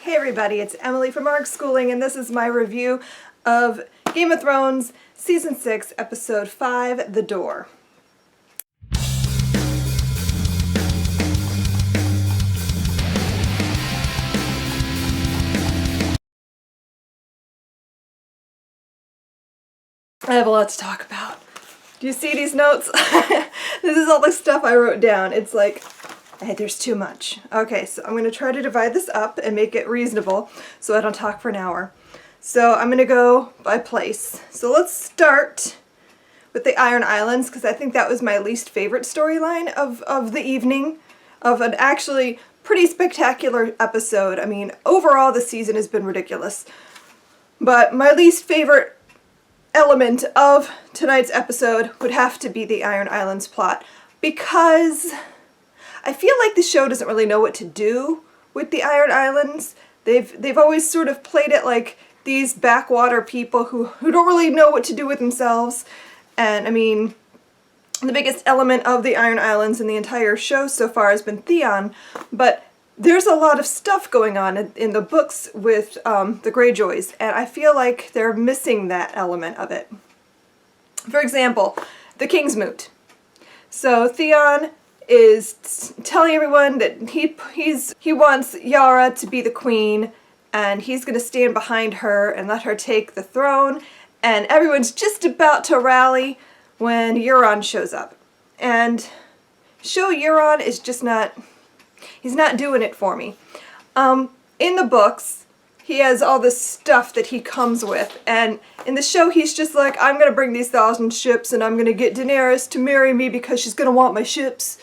Hey everybody, it's Emily from ARG Schooling, and this is my review of Game of Thrones Season 6, Episode 5, The Door. I have a lot to talk about. Do you see these notes? This is all the stuff I wrote down. It's like, hey, there's too much. Okay, so I'm going to try to divide this up and make it reasonable so I don't talk for an hour. So I'm going to go by place. So let's start with the Iron Islands, because I think that was my least favorite storyline of the evening, of an actually pretty spectacular episode. I mean, overall the season has been ridiculous. But my least favorite element of tonight's episode would have to be the Iron Islands plot, because I feel like the show doesn't really know what to do with the Iron Islands. They've always sort of played it like these backwater people who don't really know what to do with themselves. And I mean, the biggest element of the Iron Islands in the entire show so far has been Theon, but there's a lot of stuff going on in the books with the Greyjoys, and I feel like they're missing that element of it. For example, the Kingsmoot. So Theon is telling everyone that he wants Yara to be the queen, and he's going to stand behind her and let her take the throne, and everyone's just about to rally when Euron shows up. And Euron is just not... he's not doing it for me. In the books, he has all this stuff that he comes with, and in the show he's just like, I'm gonna bring these 1,000 ships and I'm gonna get Daenerys to marry me because she's gonna want my ships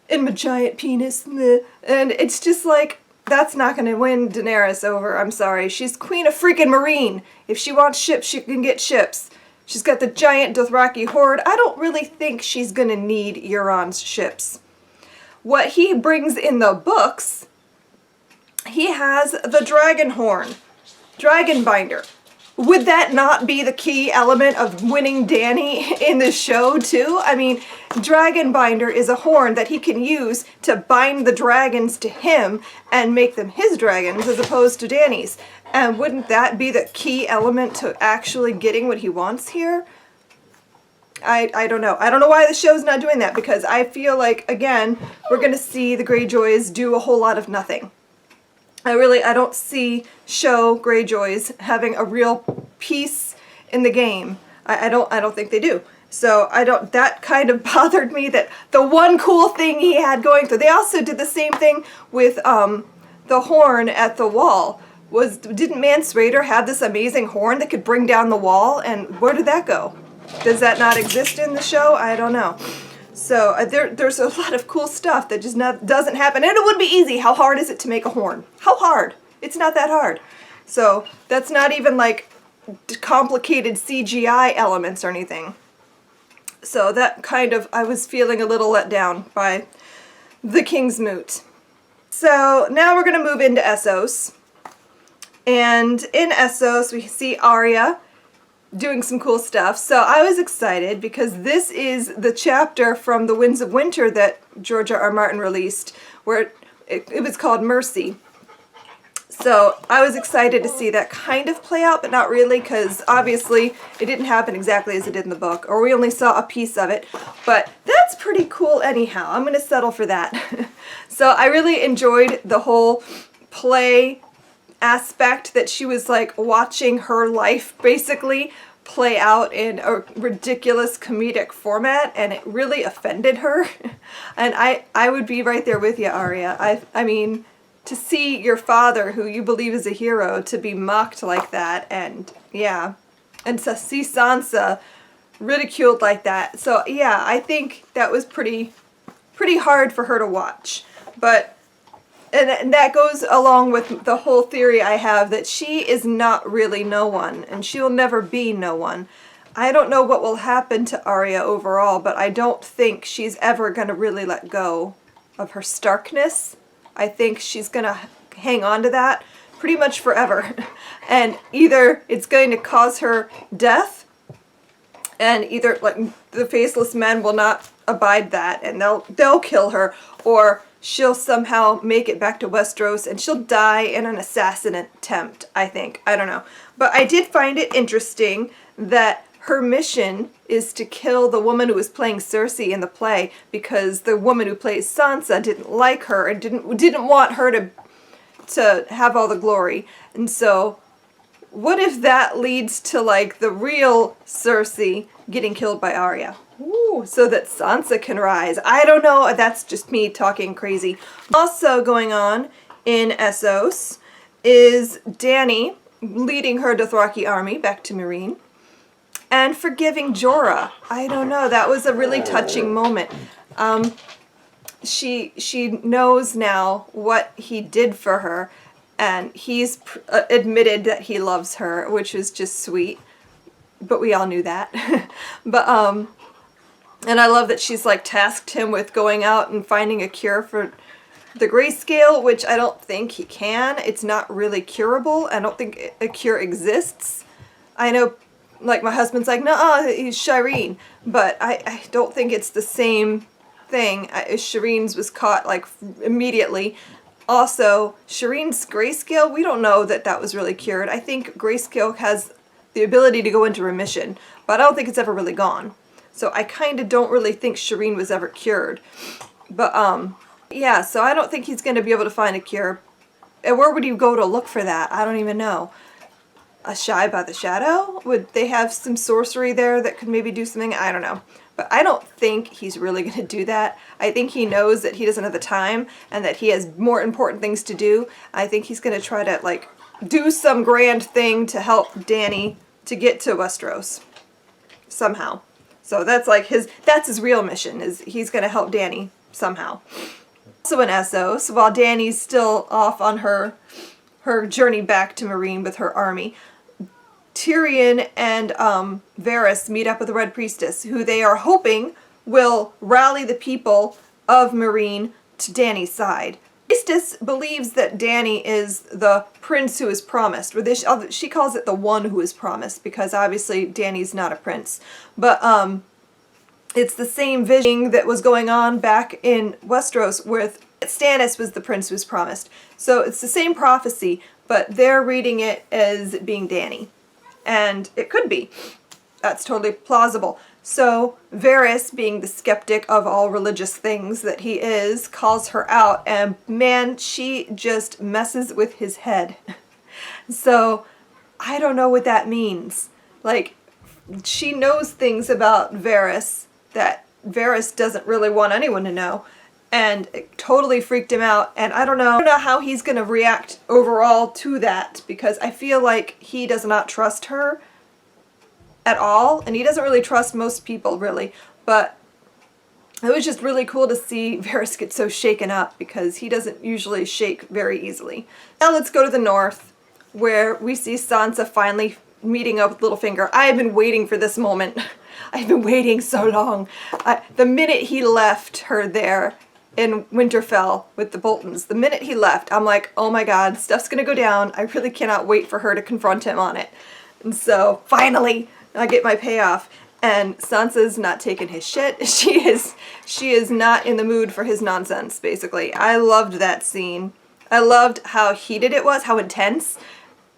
and my giant penis. And it's just like, that's not gonna win Daenerys over. I'm sorry. She's queen of freaking Marine. If she wants ships, she can get ships. She's got the giant Dothraki horde. I don't really think she's gonna need Euron's ships. What he brings in the books, he has the dragon horn, dragon binder. Would that not be the key element of winning Dany in the show too? I mean, dragon binder is a horn that he can use to bind the dragons to him and make them his dragons as opposed to Dany's. And wouldn't that be the key element to actually getting what he wants here? I don't know. I don't know why the show's not doing that, because I feel like, again, we're going to see the Greyjoys do a whole lot of nothing. I don't see Greyjoys having a real piece in the game. I don't think they do. So that kind of bothered me, that the one cool thing he had going through. They also did the same thing with the horn at the wall. Didn't Mance Rayder have this amazing horn that could bring down the wall? And where did that go? Does that not exist in the show? I don't know. So there's a lot of cool stuff that just doesn't happen. And it would be easy. How hard is it to make a horn? How hard? It's not that hard. So that's not even like complicated CGI elements or anything. So that kind of, I was feeling a little let down by the Kingsmoot. So now we're going to move into Essos. And in Essos we see Arya doing some cool stuff. So I was excited because this is the chapter from The Winds of Winter that George R. Martin released, where it was called Mercy. So I was excited to see that kind of play out, but not really, because obviously it didn't happen exactly as it did in the book, or we only saw a piece of it. But that's pretty cool anyhow. I'm going to settle for that. So I really enjoyed the whole play aspect, that she was like watching her life basically play out in a ridiculous comedic format, and it really offended her. And I would be right there with you, Arya. I mean, to see your father, who you believe is a hero, to be mocked like that, and yeah, and to see Sansa ridiculed like that. So yeah, I think that was pretty hard for her to watch. But and that goes along with the whole theory I have that she is not really no one, and she will never be no one. I don't know what will happen to Arya overall, but I don't think she's ever going to really let go of her Starkness. I think she's going to hang on to that pretty much forever. And either it's going to cause her death, and either like the Faceless Men will not abide that, and they'll kill her, or she'll somehow make it back to Westeros, and she'll die in an assassin attempt, I think. I don't know. But I did find it interesting that her mission is to kill the woman who was playing Cersei in the play, because the woman who plays Sansa didn't like her and didn't want her to have all the glory. And so what if that leads to like the real Cersei getting killed by Arya? Ooh, so that Sansa can rise. I don't know. That's just me talking crazy. Also going on in Essos is Dany leading her Dothraki army back to Meereen and forgiving Jorah. I don't know. That was a really touching moment. She knows now what he did for her, and he's admitted that he loves her, which is just sweet. But we all knew that. But and I love that she's like tasked him with going out and finding a cure for the grayscale, which I don't think he can. It's not really curable. I don't think a cure exists. I know, like, my husband's like, no, he's Shireen, but I don't think it's the same thing. Shireen's was caught like immediately. Also, Shireen's grayscale, we don't know that that was really cured. I think grayscale has the ability to go into remission, but I don't think it's ever really gone. So I kind of don't really think Shireen was ever cured. But yeah, so I don't think he's going to be able to find a cure. And where would you go to look for that? I don't even know. A Shy by the Shadow? Would they have some sorcery there that could maybe do something? I don't know. But I don't think he's really going to do that. I think he knows that he doesn't have the time and that he has more important things to do. I think he's going to try to, like, do some grand thing to help Dany to get to Westeros. Somehow. So that's like that's his real mission, is he's going to help Dany somehow. Also in Essos, while Dany's still off on her journey back to Meereen with her army, Tyrion and Varys meet up with the Red Priestess, who they are hoping will rally the people of Meereen to Dany's side. Priestess believes that Dany is the prince who is promised. She calls it the one who is promised, because obviously Dany's not a prince. But it's the same vision that was going on back in Westeros with Stannis was the prince who was promised. So it's the same prophecy, but they're reading it as being Dany. And it could be. That's totally plausible. So Varys, being the skeptic of all religious things that he is, calls her out, and man, she just messes with his head. So I don't know what that means. Like, she knows things about Varys that Varys doesn't really want anyone to know, and it totally freaked him out. And I don't know how he's going to react overall to that, because I feel like he does not trust her at all, and he doesn't really trust most people, really. But it was just really cool to see Varys get so shaken up, because he doesn't usually shake very easily. Now let's go to the north, where we see Sansa finally meeting up with Littlefinger. I have been waiting for this moment. I've been waiting so long. The minute he left her there in Winterfell with the Boltons, the minute he left, I'm like, oh my god, stuff's gonna go down. I really cannot wait for her to confront him on it. And so finally I get my payoff, and Sansa's not taking his shit. She is not in the mood for his nonsense, basically. I loved that scene. I loved how heated it was, how intense,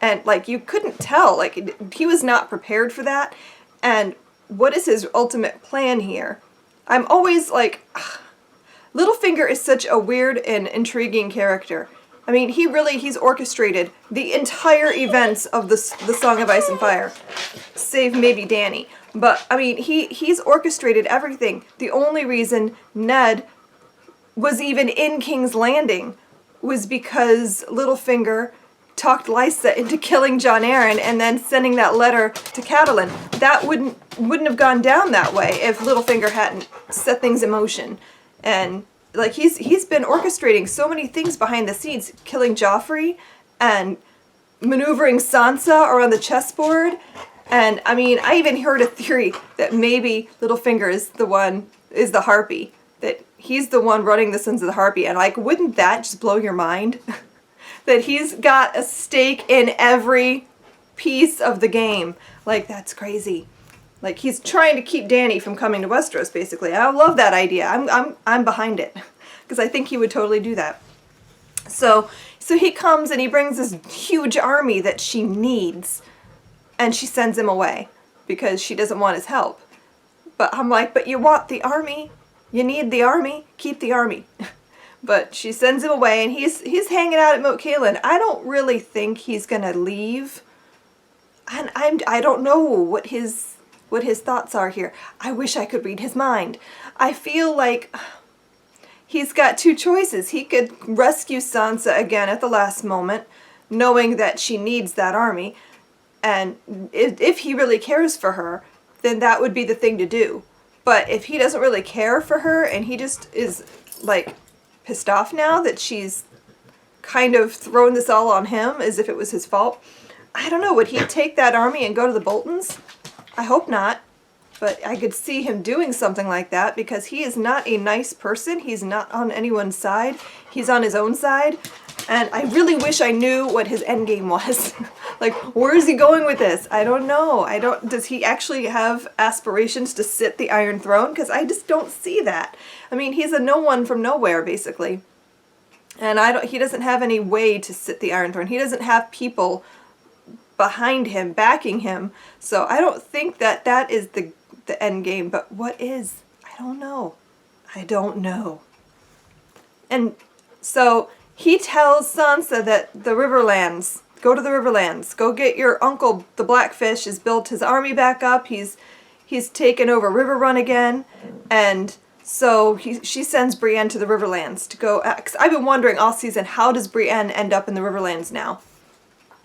and like you couldn't tell, like he was not prepared for that. And what is his ultimate plan here? I'm always like, ugh. Littlefinger is such a weird and intriguing character. I mean, he's orchestrated the entire events of the Song of Ice and Fire, save maybe Dany. But, I mean, he's orchestrated everything. The only reason Ned was even in King's Landing was because Littlefinger talked Lysa into killing Jon Arryn and then sending that letter to Catelyn. That wouldn't have gone down that way if Littlefinger hadn't set things in motion. And like he's been orchestrating so many things behind the scenes, killing Joffrey and maneuvering Sansa around the chessboard. And I mean, I even heard a theory that maybe Littlefinger is the Harpy, that he's the one running the Sons of the Harpy. And like, wouldn't that just blow your mind? That he's got a stake in every piece of the game. Like, that's crazy. Like, he's trying to keep Dany from coming to Westeros, basically. I love that idea. I'm behind it. because I think he would totally do that. So he comes and he brings this huge army that she needs, and she sends him away because she doesn't want his help. But I'm like, but you want the army. You need the army. Keep the army. But she sends him away, and he's hanging out at Moat Cailin. I don't really think he's gonna leave. And I don't know what his thoughts are here. I wish I could read his mind. I feel like he's got two choices. He could rescue Sansa again at the last moment, knowing that she needs that army. And if he really cares for her, then that would be the thing to do. But if he doesn't really care for her, and he just is like pissed off now that she's kind of thrown this all on him as if it was his fault, I don't know, would he take that army and go to the Boltons? I hope not. But I could see him doing something like that because he is not a nice person. He's not on anyone's side. He's on his own side. And I really wish I knew what his endgame was. Like, where is he going with this? I don't know. Does he actually have aspirations to sit the Iron Throne? Because I just don't see that. I mean, he's a no one from nowhere, basically. And he doesn't have any way to sit the Iron Throne. He doesn't have people behind him, backing him. So I don't think that is the end game. But what is? I don't know. And so he tells Sansa that the Riverlands, go to the Riverlands, go get your uncle, the Blackfish, has built his army back up. He's taken over Riverrun again, and so she sends Brienne to the Riverlands to go. Cause I've been wondering all season, how does Brienne end up in the Riverlands now?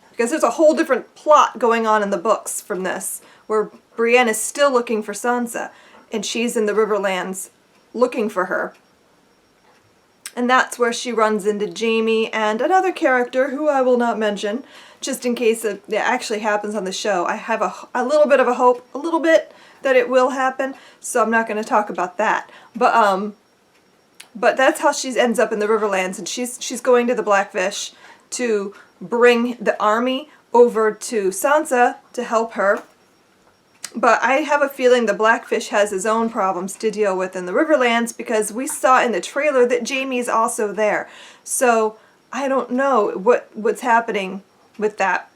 Because there's a whole different plot going on in the books from this, where Brienne is still looking for Sansa, and she's in the Riverlands looking for her. And that's where she runs into Jaime and another character who I will not mention, just in case it actually happens on the show. I have a little bit of a hope, that it will happen, so I'm not going to talk about that. But that's how she ends up in the Riverlands, and she's going to the Blackfish to bring the army over to Sansa to help her. But I have a feeling the Blackfish has his own problems to deal with in the Riverlands because we saw in the trailer that Jaime's also there. So I don't know what's happening with that.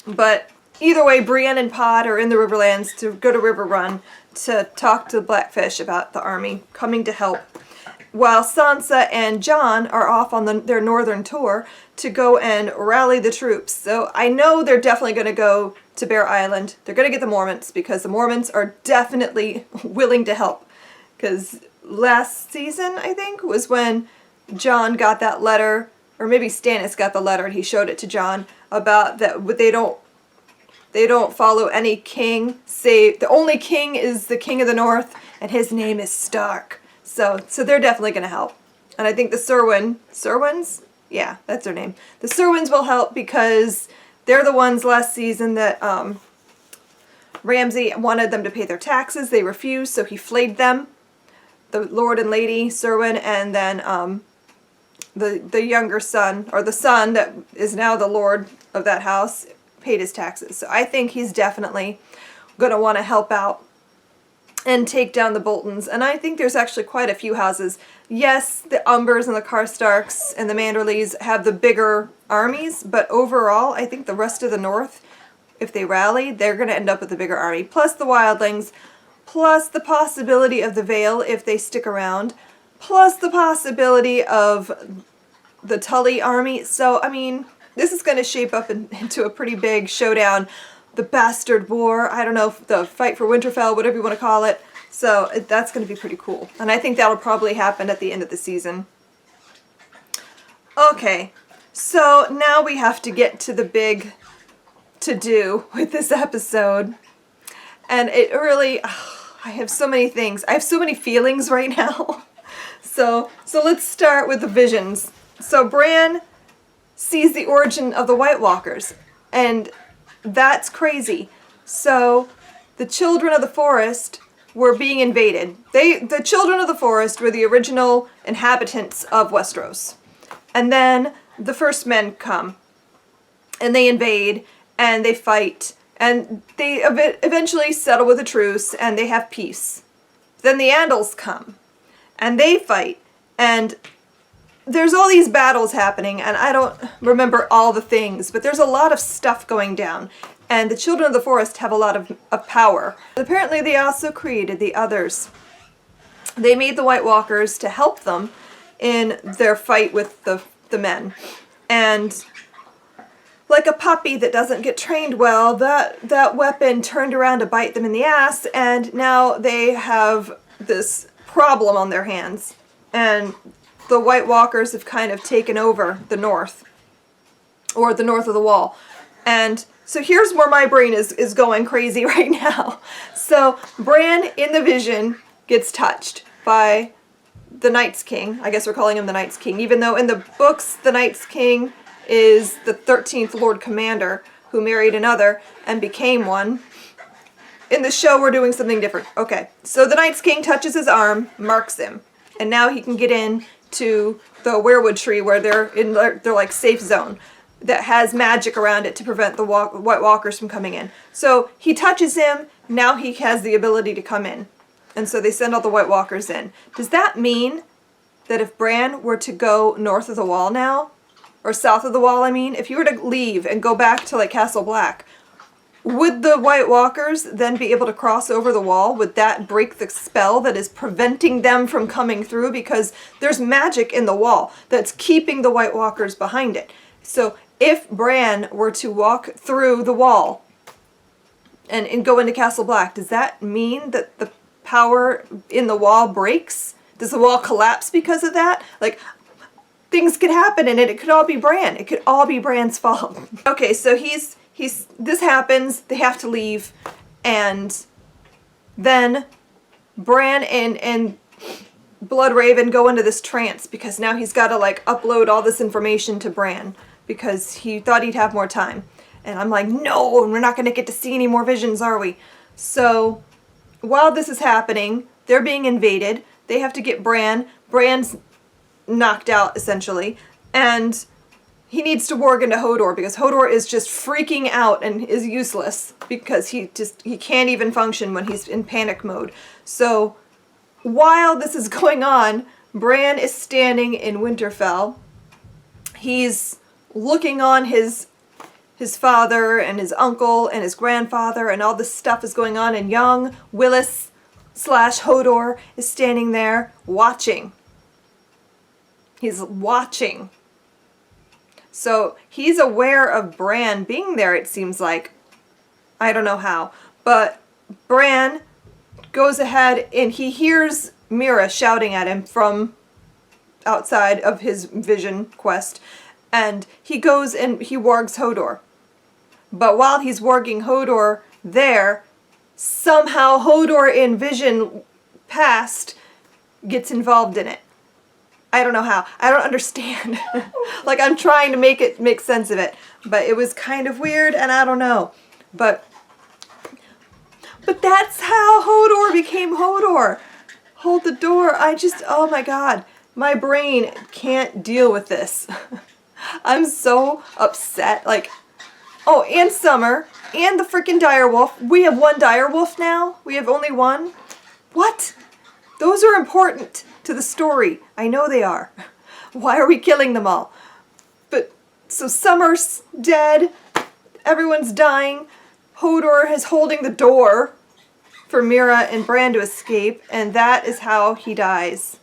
But either way, Brienne and Pod are in the Riverlands to go to Riverrun to talk to the Blackfish about the army coming to help, while Sansa and Jon are off on their northern tour to go and rally the troops. So I know they're definitely going to go to Bear Island. They're going to get the Mormonts because the Mormonts are definitely willing to help. Because last season, I think, was when Jon got that letter, or maybe Stannis got the letter and he showed it to Jon about that they don't follow any king, save the only king is the King of the North, and his name is Stark. So they're definitely going to help. And I think the Serwins? Yeah, that's their name. The Serwins will help because they're the ones last season that Ramsay wanted them to pay their taxes. They refused, so he flayed them. The Lord and Lady Serwyn, and then the younger son, or the son that is now the Lord of that house, paid his taxes. So I think he's definitely going to want to help out and take down the Boltons. And I think there's actually quite a few houses. Yes, the Umbers and the Karstarks and the Manderleys have the bigger armies, but overall, I think the rest of the North, if they rally, they're going to end up with a bigger army. Plus the Wildlings, plus the possibility of the Vale if they stick around, plus the possibility of the Tully army. So, I mean, this is going to shape up into a pretty big showdown. The Bastard War, I don't know, the Fight for Winterfell, whatever you want to call it. So that's going to be pretty cool. And I think that'll probably happen at the end of the season. Okay, so now we have to get to the big to-do with this episode. And it really, I have so many things. I have so many feelings right now. So let's start with the visions. So Bran sees the origin of the White Walkers, and that's crazy. So the children of the forest were being invaded. The children of the forest were the original inhabitants of Westeros. And then the first men come, and they invade, and they fight, and they eventually settle with a truce, and they have peace. Then the Andals come, and they fight, And there's all these battles happening, and I don't remember all the things, but there's a lot of stuff going down. And the children of the forest have a lot of power. Apparently they also created the others. They made the White Walkers to help them in their fight with the men. And like a puppy that doesn't get trained well, that weapon turned around to bite them in the ass, and now they have this problem on their hands. And the White Walkers have kind of taken over the north, or the north of the wall. And so here's where my brain is going crazy right now. So Bran in the vision gets touched by the Night's King. I guess we're calling him the Night's King, even though in the books the Night's King is the 13th Lord Commander who married another and became one. In the show we're doing something different. Okay, so the Night's King touches his arm, marks him, and now he can get in to the weirwood tree where they're in their like safe zone that has magic around it to prevent the White Walkers from coming in. So he touches him, now he has the ability to come in. And so they send all the White Walkers in. Does that mean that if Bran were to go north of the wall now, or south of the wall I mean, if he were to leave and go back to like Castle Black, would the White Walkers then be able to cross over the wall? Would that break the spell that is preventing them from coming through? Because there's magic in the wall that's keeping the White Walkers behind it. So if Bran were to walk through the wall and go into Castle Black, does that mean that the power in the wall breaks? Does the wall collapse because of that? Like, things could happen and it could all be Bran. It could all be Bran's fault. Okay, so this happens, they have to leave, and then Bran and Bloodraven go into this trance because now he's got to like upload all this information to Bran because he thought he'd have more time. And I'm like, no, we're not going to get to see any more visions, are we? So while this is happening, they're being invaded. They have to get Bran. Bran's knocked out, essentially, and he needs to warg into Hodor because Hodor is just freaking out and is useless because he can't even function when he's in panic mode. So while this is going on, Bran is standing in Winterfell. He's looking on his father and his uncle and his grandfather, and all this stuff is going on, and young Willis / Hodor is standing there watching. He's watching. So he's aware of Bran being there, it seems like. I don't know how. But Bran goes ahead and he hears Mira shouting at him from outside of his vision quest. And he goes and he wargs Hodor. But while he's warging Hodor there, somehow Hodor in vision past gets involved in it. I don't know how. I don't understand. Like, I'm trying to make sense of it. But it was kind of weird, and I don't know. But that's how Hodor became Hodor. Hold the door. Oh my god. My brain can't deal with this. I'm so upset. Like, oh, and Summer, and the freaking direwolf. We have one direwolf now? We have only one? What? Those are important to the story. I know they are. Why are we killing them all? But, so Summer's dead. Everyone's dying. Hodor is holding the door for Mira and Bran to escape, and that is how he dies.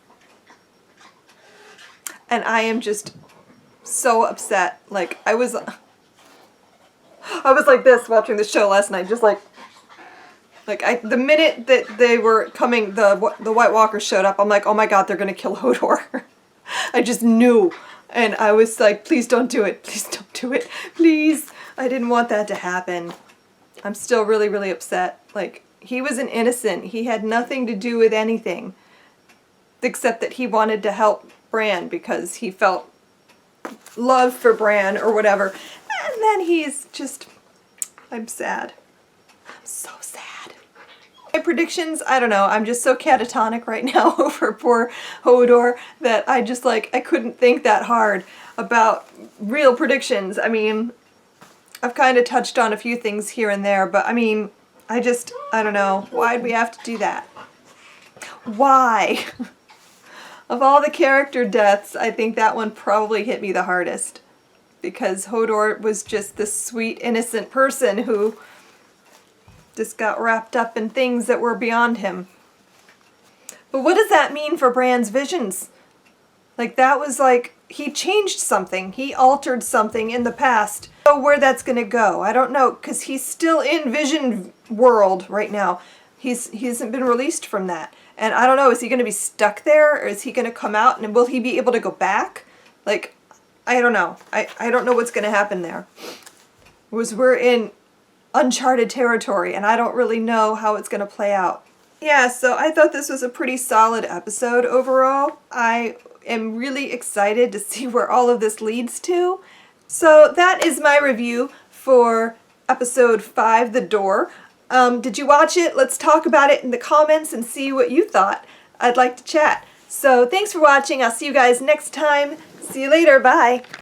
And I am just so upset. Like, I was like this watching the show last night, just like the minute that they were coming, the White Walkers showed up, I'm like, oh my god, they're gonna kill Hodor. I just knew. And I was like, please don't do it. Please don't do it. Please. I didn't want that to happen. I'm still really, really upset. Like, he was an innocent. He had nothing to do with anything. Except that he wanted to help Bran because he felt love for Bran or whatever. And then he's just... I'm sad. I'm so sad. My predictions, I don't know, I'm just so catatonic right now over poor Hodor that I just I couldn't think that hard about real predictions. I mean, I've kind of touched on a few things here and there, but I mean, I don't know, why'd we have to do that? Why? Of all the character deaths, I think that one probably hit me the hardest. Because Hodor was just this sweet, innocent person who just got wrapped up in things that were beyond him. But what does that mean for Bran's visions? Like, that was like, he changed something. He altered something in the past. I don't know where that's going to go. I don't know, because he's still in Vision World right now. He hasn't been released from that. And I don't know, is he going to be stuck there? Or is he going to come out? And will he be able to go back? Like, I don't know. I don't know what's going to happen there. We're in uncharted territory, and I don't really know how it's going to play out. Yeah, so I thought this was a pretty solid episode overall. I am really excited to see where all of this leads to. So that is my review for episode 5, The Door. Did you watch it? Let's talk about it in the comments and see what you thought. I'd like to chat. So thanks for watching. I'll see you guys next time. See you later. Bye.